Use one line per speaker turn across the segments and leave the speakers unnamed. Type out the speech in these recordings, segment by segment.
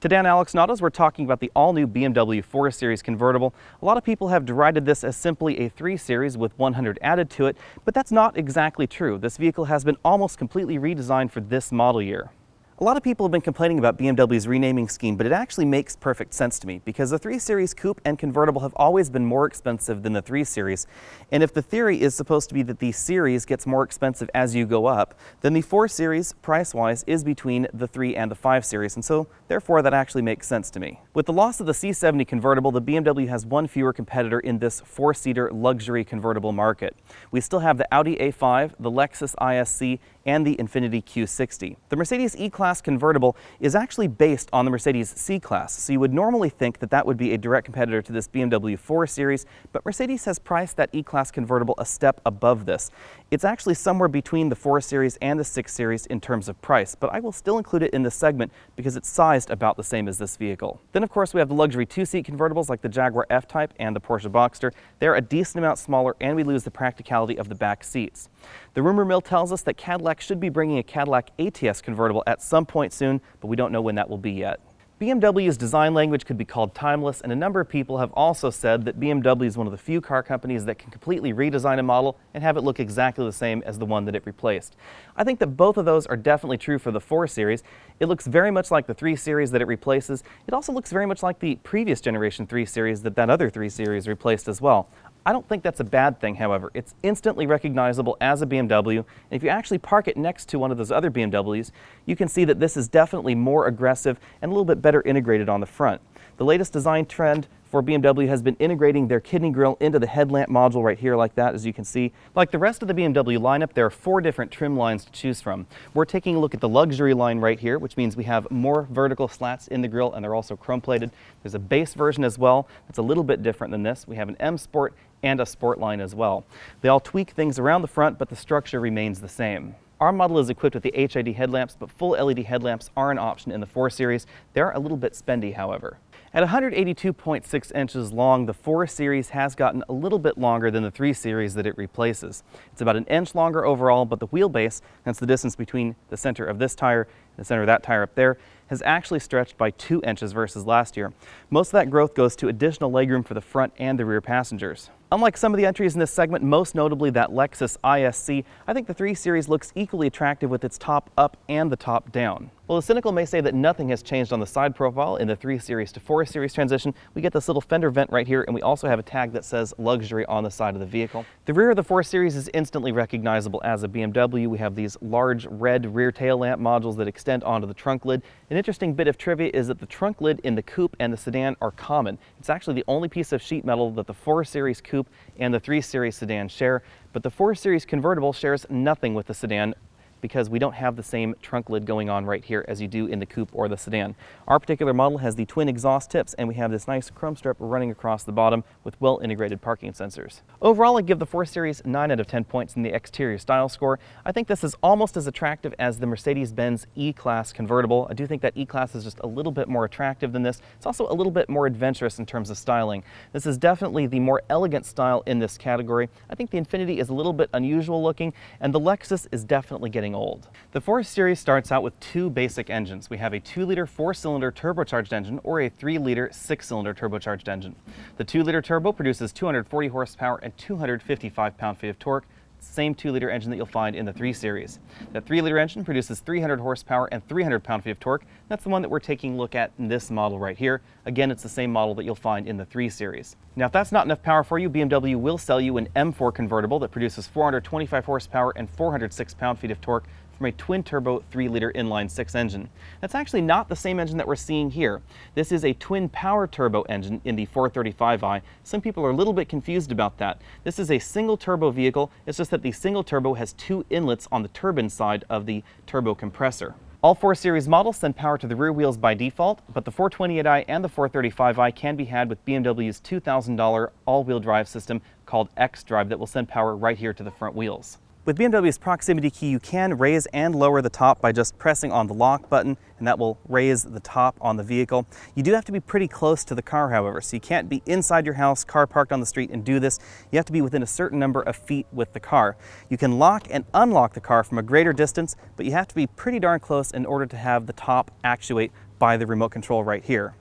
Today on Alex and Autos, we're talking about the all-new BMW 4 Series convertible. A lot of people have derided this as simply a 3 Series with 100 added to it, but that's not exactly true. This vehicle has been almost completely redesigned for this model year. A lot of people have been complaining about BMW's renaming scheme, but it actually makes perfect sense to me because the 3 Series Coupe and convertible have always been more expensive than the 3 Series. And if the theory is supposed to be that the Series gets more expensive as you go up, then the 4 Series, price-wise, is between the 3 and the 5 Series, and so therefore that actually makes sense to me. With the loss of the C70 convertible, the BMW has one fewer competitor in this 4-seater luxury convertible market. We still have the Audi A5, the Lexus ISC, and the Infiniti Q60. The Mercedes E-Class convertible is actually based on the Mercedes C-Class, so you would normally think that that would be a direct competitor to this BMW 4 Series, but Mercedes has priced that E-Class convertible a step above this. It's actually somewhere between the 4 Series and the 6 Series in terms of price, but I will still include it in this segment because it's sized about the same as this vehicle. Then of course we have the luxury 2-seat convertibles like the Jaguar F-Type and the Porsche Boxster. They're a decent amount smaller and we lose the practicality of the back seats. The rumor mill tells us that Cadillac should be bringing a Cadillac ATS convertible at some point soon, but we don't know when that will be yet. BMW's design language could be called timeless, and a number of people have also said that BMW is one of the few car companies that can completely redesign a model and have it look exactly the same as the one that it replaced. I think that both of those are definitely true for the 4 Series. It looks very much like the 3 Series that it replaces. It also looks very much like the previous generation 3 Series that other 3 Series replaced as well. I don't think that's a bad thing, however. It's instantly recognizable as a BMW, and if you actually park it next to one of those other BMWs, you can see that this is definitely more aggressive and a little bit better integrated on the front. The latest design trend for BMW has been integrating their kidney grille into the headlamp module right here like that, as you can see. Like the rest of the BMW lineup, there are 4 different trim lines to choose from. We're taking a look at the luxury line right here, which means we have more vertical slats in the grille and they're also chrome plated. There's a base version as well that's a little bit different than this. We have an M Sport and a Sport line as well. They all tweak things around the front, but the structure remains the same. Our model is equipped with the HID headlamps, but full LED headlamps are an option in the 4 Series. They're a little bit spendy, however. At 182.6 inches long, the 4 Series has gotten a little bit longer than the 3 Series that it replaces. It's about an inch longer overall, but the wheelbase, that's the distance between the center of this tire and the center of that tire up there, has actually stretched by 2 inches versus last year. Most of that growth goes to additional legroom for the front and the rear passengers. Unlike some of the entries in this segment, most notably that Lexus ISC, I think the 3 Series looks equally attractive with its top up and the top down. While the cynical may say that nothing has changed on the side profile in the 3 Series to 4 Series transition, we get this little fender vent right here, and we also have a tag that says luxury on the side of the vehicle. The rear of the 4 Series is instantly recognizable as a BMW. We have these large red rear tail lamp modules that extend onto the trunk lid. An interesting bit of trivia is that the trunk lid in the coupe and the sedan are common. It's actually the only piece of sheet metal that the 4 Series coupe and the 3 Series sedan share, but the 4 Series convertible shares nothing with the sedan because we don't have the same trunk lid going on right here as you do in the coupe or the sedan. Our particular model has the twin exhaust tips, and we have this nice chrome strip running across the bottom with well-integrated parking sensors. Overall, I give the 4 Series 9 out of 10 points in the exterior style score. I think this is almost as attractive as the Mercedes-Benz E-Class convertible. I do think that E-Class is just a little bit more attractive than this. It's also a little bit more adventurous in terms of styling. This is definitely the more elegant style in this category. I think the Infiniti is a little bit unusual looking, and the Lexus is definitely getting old. The 4 Series starts out with 2 basic engines. We have a 2-liter 4-cylinder turbocharged engine or a 3-liter 6-cylinder turbocharged engine. The 2-liter turbo produces 240 horsepower and 255 pound-feet of torque, same 2-liter engine that you'll find in the 3 Series. That 3-liter engine produces 300 horsepower and 300 pound-feet of torque. That's the one that we're taking a look at in this model right here. Again, it's the same model that you'll find in the 3 Series. Now, if that's not enough power for you, BMW will sell you an M4 convertible that produces 425 horsepower and 406 pound-feet of torque from a twin-turbo 3-liter inline-6 engine. That's actually not the same engine that we're seeing here. This is a twin-power turbo engine in the 435i. Some people are a little bit confused about that. This is a single-turbo vehicle. It's just that the single turbo has 2 inlets on the turbine side of the turbo compressor. All 4 Series models send power to the rear wheels by default, but the 428i and the 435i can be had with BMW's $2,000 all-wheel drive system called xDrive that will send power right here to the front wheels. With BMW's proximity key, you can raise and lower the top by just pressing on the lock button, and that will raise the top on the vehicle. You do have to be pretty close to the car, however, so you can't be inside your house, car parked on the street, and do this. You have to be within a certain number of feet with the car. You can lock and unlock the car from a greater distance, but you have to be pretty darn close in order to have the top actuate by the remote control right here.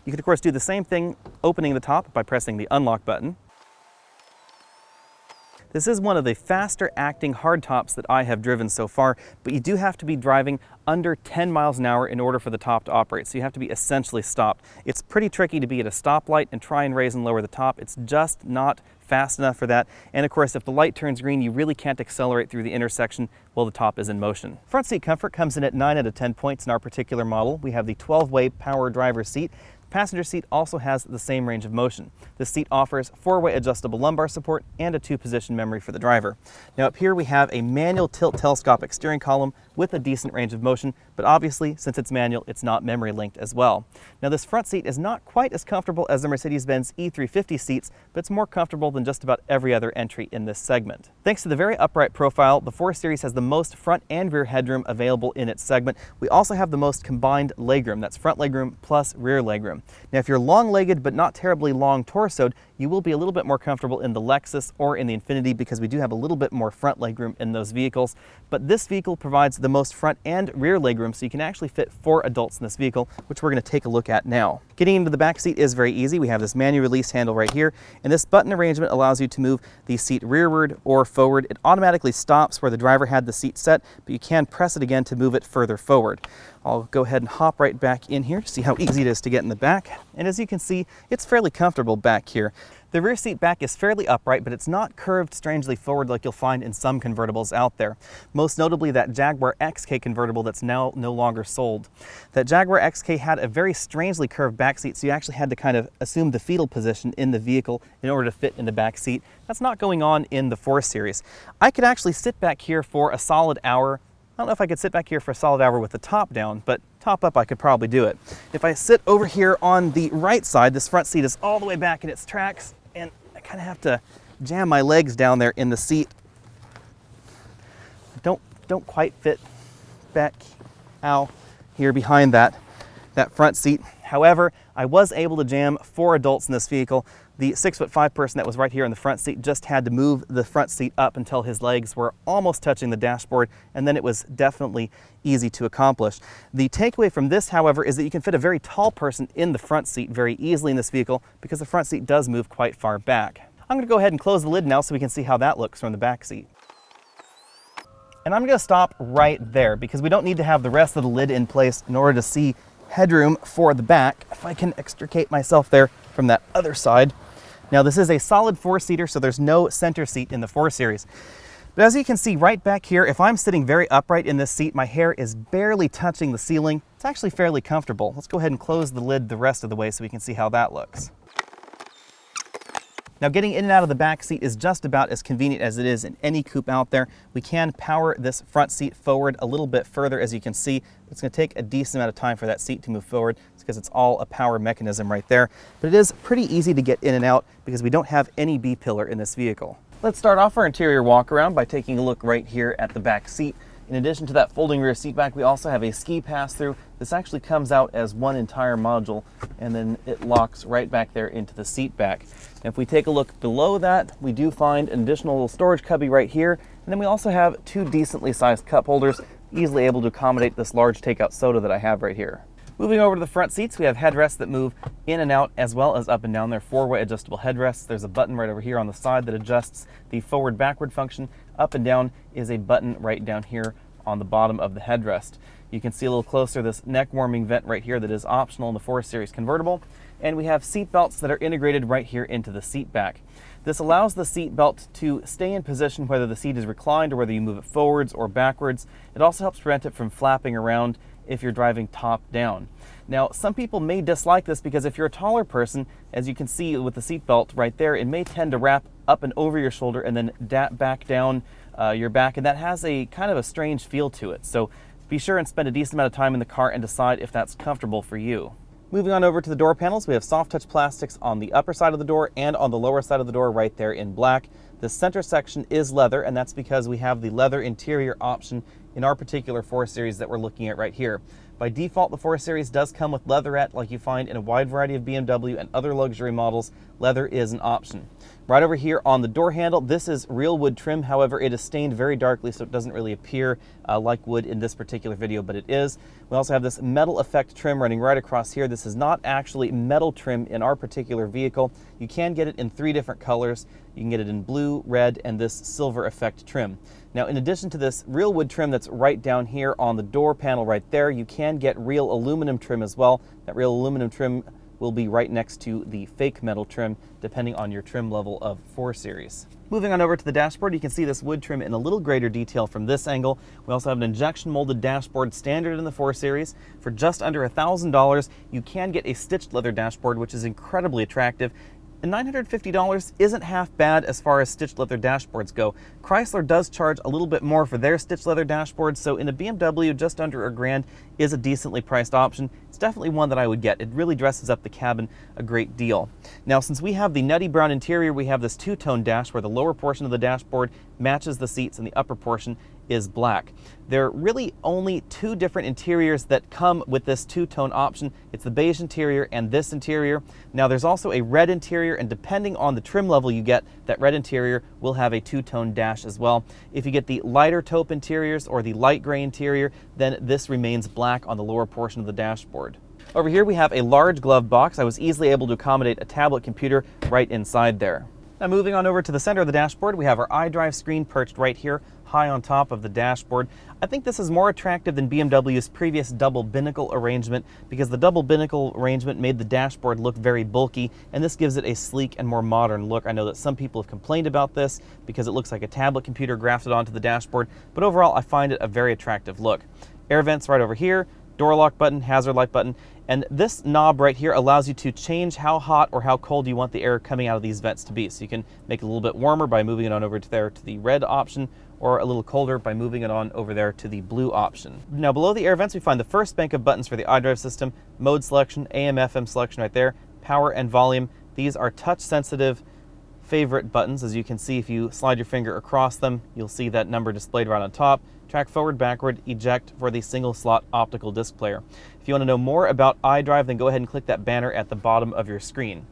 You can of course do the same thing opening the top by pressing the unlock button. This is one of the faster acting hardtops that I have driven so far, but you do have to be driving under 10 miles an hour in order for the top to operate, so you have to be essentially stopped. It's pretty tricky to be at a stoplight and try and raise and lower the top. It's just not fast enough for that. And of course, if the light turns green, you really can't accelerate through the intersection while the top is in motion. Front seat comfort comes in at 9 out of 10 points in our particular model. We have the 12-way power driver's seat. Passenger seat also has the same range of motion. This seat offers 4-way adjustable lumbar support and a 2-position memory for the driver. Now up here we have a manual tilt telescopic steering column with a decent range of motion, but obviously since it's manual, it's not memory linked as well. Now this front seat is not quite as comfortable as the Mercedes-Benz E350 seats, but it's more comfortable than just about every other entry in this segment. Thanks to the very upright profile, the 4 Series has the most front and rear headroom available in its segment. We also have the most combined legroom. That's front legroom plus rear legroom. Now if you're long-legged but not terribly long torsoed, you will be a little bit more comfortable in the Lexus or in the Infiniti because we do have a little bit more front legroom in those vehicles. But this vehicle provides the most front and rear legroom, so you can actually fit 4 adults in this vehicle, which we're going to take a look at now. Getting into the back seat is very easy. We have this manual release handle right here, and this button arrangement allows you to move the seat rearward or forward. It automatically stops where the driver had the seat set, but you can press it again to move it further forward. I'll go ahead and hop right back in here to see how easy it is to get in the back. And as you can see, it's fairly comfortable back here. The rear seat back is fairly upright, but it's not curved strangely forward like you'll find in some convertibles out there. Most notably that Jaguar XK convertible that's now no longer sold. That Jaguar XK had a very strangely curved back seat, so you actually had to kind of assume the fetal position in the vehicle in order to fit in the back seat. That's not going on in the 4 Series. I could actually sit back here for a solid hour. I don't know if I could sit back here for a solid hour with the top down, but top up I could probably do it. If I sit over here on the right side, this front seat is all the way back in its tracks, and I kind of have to jam my legs down there in the seat. Don't quite fit back out here behind that front seat. However, I was able to jam 4 adults in this vehicle. The 6'5" person that was right here in the front seat just had to move the front seat up until his legs were almost touching the dashboard, and then it was definitely easy to accomplish. The takeaway from this, however, is that you can fit a very tall person in the front seat very easily in this vehicle because the front seat does move quite far back. I'm going to go ahead and close the lid now so we can see how that looks from the back seat. And I'm going to stop right there because we don't need to have the rest of the lid in place in order to see headroom for the back. If I can extricate myself there from that other side. Now this is a solid 4-seater, so there's no center seat in the 4 Series. But as you can see right back here, if I'm sitting very upright in this seat, my hair is barely touching the ceiling. It's actually fairly comfortable. Let's go ahead and close the lid the rest of the way so we can see how that looks. Now getting in and out of the back seat is just about as convenient as it is in any coupe out there. We can power this front seat forward a little bit further, as you can see. It's going to take a decent amount of time for that seat to move forward. It's because it's all a power mechanism right there. But it is pretty easy to get in and out because we don't have any B-pillar in this vehicle. Let's start off our interior walk around by taking a look right here at the back seat. In addition to that folding rear seat back, we also have a ski pass-through. This actually comes out as one entire module, and then it locks right back there into the seat back. And if we take a look below that, we do find an additional little storage cubby right here, and then we also have 2 decently sized cup holders, easily able to accommodate this large takeout soda that I have right here. Moving over to the front seats, we have headrests that move in and out as well as up and down. They're 4-way adjustable headrests. There's a button right over here on the side that adjusts the forward-backward function. Up and down is a button right down here on the bottom of the headrest. You can see a little closer this neck warming vent right here that is optional in the 4 Series convertible. And we have seat belts that are integrated right here into the seat back. This allows the seat belt to stay in position whether the seat is reclined or whether you move it forwards or backwards. It also helps prevent it from flapping around if you're driving top down. Now, some people may dislike this because if you're a taller person, as you can see with the seat belt right there, it may tend to wrap up and over your shoulder and then back down your back, and that has a kind of a strange feel to it. So be sure and spend a decent amount of time in the car and decide if that's comfortable for you. Moving on over to the door panels, we have soft touch plastics on the upper side of the door and on the lower side of the door right there in black. The center section is leather, and that's because we have the leather interior option in our particular 4 Series that we're looking at right here. By default, the 4 Series does come with leatherette like you find in a wide variety of BMW and other luxury models. Leather is an option. Right over here on the door handle, this is real wood trim. However, it is stained very darkly, so it doesn't really appear like wood in this particular video, but it is. We also have this metal effect trim running right across here. This is not actually metal trim in our particular vehicle. You can get it in 3 different colors. You can get it in blue, red, and this silver effect trim. Now, in addition to this real wood trim that's right down here on the door panel right there, you can get real aluminum trim as well. That real aluminum trim will be right next to the fake metal trim, depending on your trim level of 4 Series. Moving on over to the dashboard, you can see this wood trim in a little greater detail from this angle. We also have an injection molded dashboard standard in the 4 Series. For just under $1,000, you can get a stitched leather dashboard, which is incredibly attractive. And $950 isn't half bad as far as stitched leather dashboards go. Chrysler does charge a little bit more for their stitched leather dashboards, so in a BMW, just under $1,000 is a decently priced option. It's definitely one that I would get. It really dresses up the cabin a great deal. Now, since we have the nutty brown interior, we have this two-tone dash where the lower portion of the dashboard matches the seats and the upper portion is black. There are really only 2 different interiors that come with this two-tone option. It's the beige interior and this interior. Now, there's also a red interior, and depending on the trim level you get, that red interior will have a two-tone dash as well. If you get the lighter taupe interiors or the light gray interior, then this remains black on the lower portion of the dashboard. Over here we have a large glove box. I was easily able to accommodate a tablet computer right inside there. Now, moving on over to the center of the dashboard, we have our iDrive screen perched right here, high on top of the dashboard. I think this is more attractive than BMW's previous double binnacle arrangement, because the double binnacle arrangement made the dashboard look very bulky, and this gives it a sleek and more modern look. I know that some people have complained about this because it looks like a tablet computer grafted onto the dashboard, but overall I find it a very attractive look. Air vents right over here, door lock button, hazard light button, and this knob right here allows you to change how hot or how cold you want the air coming out of these vents to be. So you can make it a little bit warmer by moving it on over to there to the red option, or a little colder by moving it on over there to the blue option. Now, below the air vents we find the first bank of buttons for the iDrive system, mode selection, AM, FM selection right there, power and volume. These are touch sensitive favorite buttons. As you can see, if you slide your finger across them, you'll see that number displayed right on top. Track forward, backward, eject for the single slot optical disc player. If you want to know more about iDrive, then go ahead and click that banner at the bottom of your screen.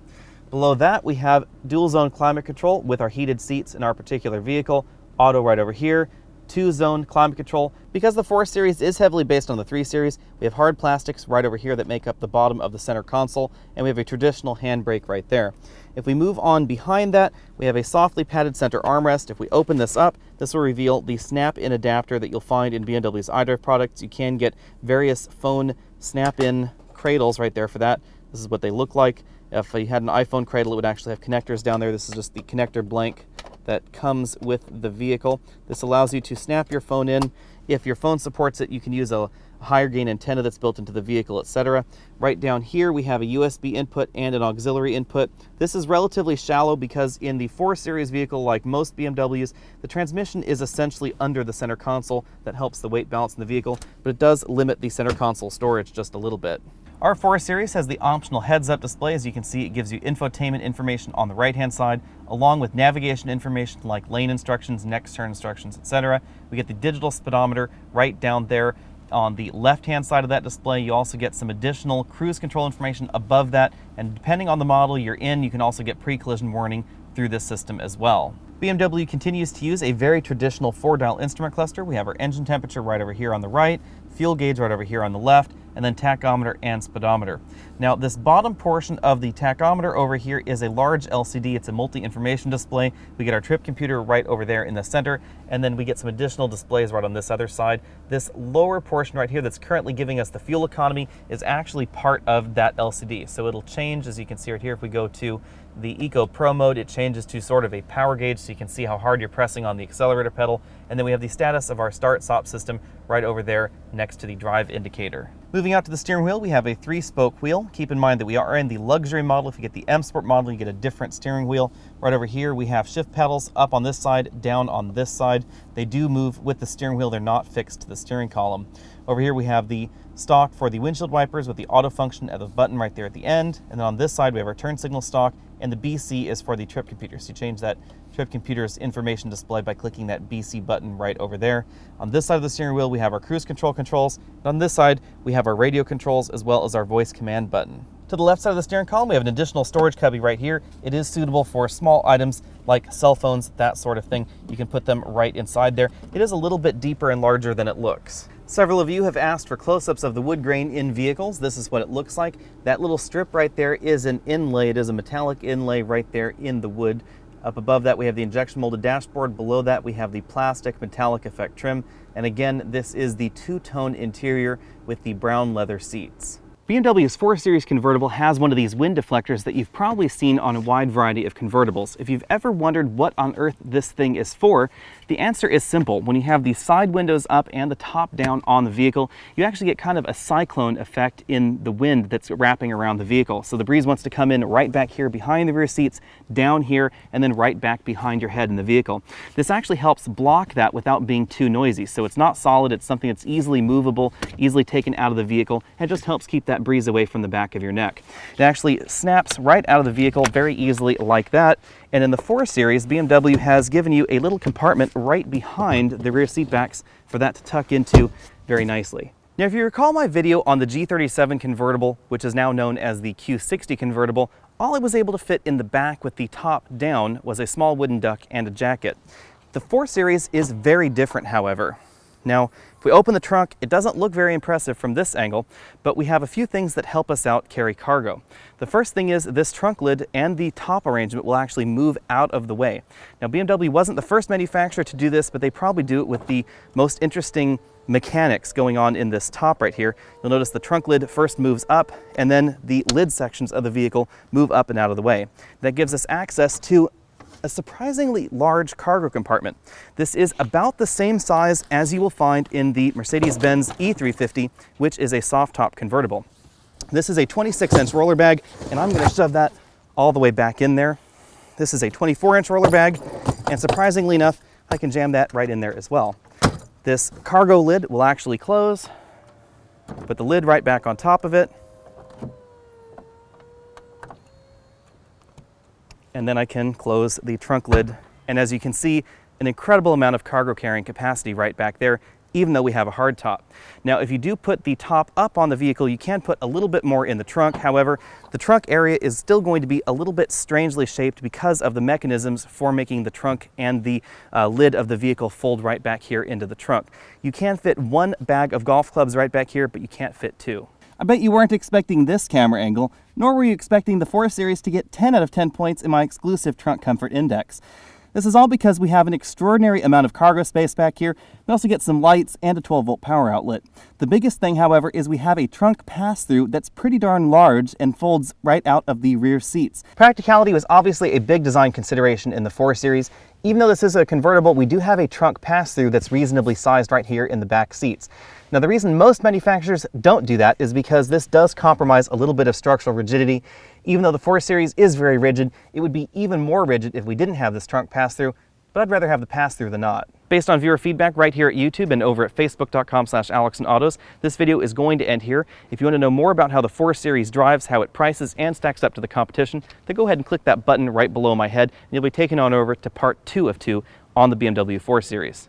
Below that, we have dual zone climate control with our heated seats in our particular vehicle, auto right over here, 2-zone climate control. Because the 4 Series is heavily based on the 3 Series, we have hard plastics right over here that make up the bottom of the center console, and we have a traditional handbrake right there. If we move on behind that, we have a softly padded center armrest. If we open this up, this will reveal the snap-in adapter that you'll find in BMW's iDrive products. You can get various phone snap-in cradles right there for that. This is what they look like. If you had an iPhone cradle, it would actually have connectors down there. This is just the connector blank that comes with the vehicle. This allows you to snap your phone in. If your phone supports it, you can use a higher gain antenna that's built into the vehicle, etc. Right down here we have a USB input and an auxiliary input. This is relatively shallow because in the 4 Series vehicle, like most BMWs, the transmission is essentially under the center console. That helps the weight balance in the vehicle, but it does limit the center console storage just a little bit. Our 4 Series has the optional heads-up display. As you can see, it gives you infotainment information on the right-hand side, along with navigation information like lane instructions, next turn instructions, etc. We get the digital speedometer right down there on the left-hand side of that display. You also get some additional cruise control information above that, and depending on the model you're in, you can also get pre-collision warning through this system as well. BMW continues to use a very traditional 4-dial instrument cluster. We have our engine temperature right over here on the right, fuel gauge right over here on the left, and then tachometer and speedometer. Now, this bottom portion of the tachometer over here is a large LCD. It's a multi-information display. We get our trip computer right over there in the center, and then we get some additional displays right on this other side. This lower portion right here that's currently giving us the fuel economy is actually part of that LCD. So it'll change, as you can see right here, if we go to the Eco Pro mode, it changes to sort of a power gauge, so you can see how hard you're pressing on the accelerator pedal. And then we have the status of our start-stop system right over there next to the drive indicator. Moving out to the steering wheel, we have a 3-spoke wheel. Keep in mind that we are in the luxury model. If you get the M Sport model, you get a different steering wheel. Right over here, we have shift pedals up on this side, down on this side. They do move with the steering wheel. They're not fixed to the steering column. Over here, we have the stock for the windshield wipers with the auto function at the button right there at the end. And then on this side, we have our turn signal stock and the BC is for the trip computer. So you change that trip computer's information display by clicking that BC button right over there. On this side of the steering wheel, we have our cruise control controls. And on this side, we have our radio controls as well as our voice command button. To the left side of the steering column, we have an additional storage cubby right here. It is suitable for small items like cell phones, that sort of thing. You can put them right inside there. It is a little bit deeper and larger than it looks. Several of you have asked for close-ups of the wood grain in vehicles. This is what it looks like. That little strip right there is an inlay. It is a metallic inlay right there in the wood. Up above that, we have the injection molded dashboard. Below that, we have the plastic metallic effect trim. And again, this is the two-tone interior with the brown leather seats. BMW's 4 Series convertible has one of these wind deflectors that you've probably seen on a wide variety of convertibles. If you've ever wondered what on earth this thing is for, the answer is simple. When you have the side windows up and the top down on the vehicle, you actually get kind of a cyclone effect in the wind that's wrapping around the vehicle. So the breeze wants to come in right back here behind the rear seats, down here, and then right back behind your head in the vehicle. This actually helps block that without being too noisy. So it's not solid, it's something that's easily movable, easily taken out of the vehicle, and it just helps keep that breeze away from the back of your neck. It actually snaps right out of the vehicle very easily like that. And in the 4 Series, BMW has given you a little compartment right behind the rear seat backs for that to tuck into very nicely. Now, if you recall my video on the G37 convertible, which is now known as the Q60 convertible, all I was able to fit in the back with the top down was a small wooden duck and a jacket. The 4 Series is very different, however. Now, if we open the trunk, it doesn't look very impressive from this angle, but we have a few things that help us out carry cargo. The first thing is this trunk lid and the top arrangement will actually move out of the way. Now, BMW wasn't the first manufacturer to do this, but they probably do it with the most interesting mechanics going on in this top right here. You'll notice the trunk lid first moves up, and then the lid sections of the vehicle move up and out of the way. That gives us access to a surprisingly large cargo compartment. This is about the same size as you will find in the Mercedes-Benz E350, which is a soft top convertible. This is a 26-inch roller bag, and I'm going to shove that all the way back in there. This is a 24-inch roller bag, and surprisingly enough, I can jam that right in there as well. This cargo lid will actually close. Put the lid right back on top of it. And then I can close the trunk lid. And as you can see, an incredible amount of cargo carrying capacity right back there, even though we have a hard top. Now, if you do put the top up on the vehicle, you can put a little bit more in the trunk. However, the trunk area is still going to be a little bit strangely shaped because of the mechanisms for making the trunk and the lid of the vehicle fold right back here into the trunk. You can fit one bag of golf clubs right back here, but you can't fit two. I bet you weren't expecting this camera angle, nor were you expecting the 4 Series to get 10 out of 10 points in my exclusive Trunk Comfort Index. This is all because we have an extraordinary amount of cargo space back here. We also get some lights and a 12-volt power outlet. The biggest thing, however, is we have a trunk pass-through that's pretty darn large and folds right out of the rear seats. Practicality was obviously a big design consideration in the 4 Series. Even though this is a convertible, we do have a trunk pass-through that's reasonably sized right here in the back seats. Now, the reason most manufacturers don't do that is because this does compromise a little bit of structural rigidity. Even though the 4 Series is very rigid, it would be even more rigid if we didn't have this trunk pass-through, but I'd rather have the pass-through than not. Based on viewer feedback right here at YouTube and over at facebook.com/AlexandAutos, this video is going to end here. If you want to know more about how the 4 Series drives, how it prices, and stacks up to the competition, then go ahead and click that button right below my head, and you'll be taken on over to part 2 of 2 on the BMW 4 Series.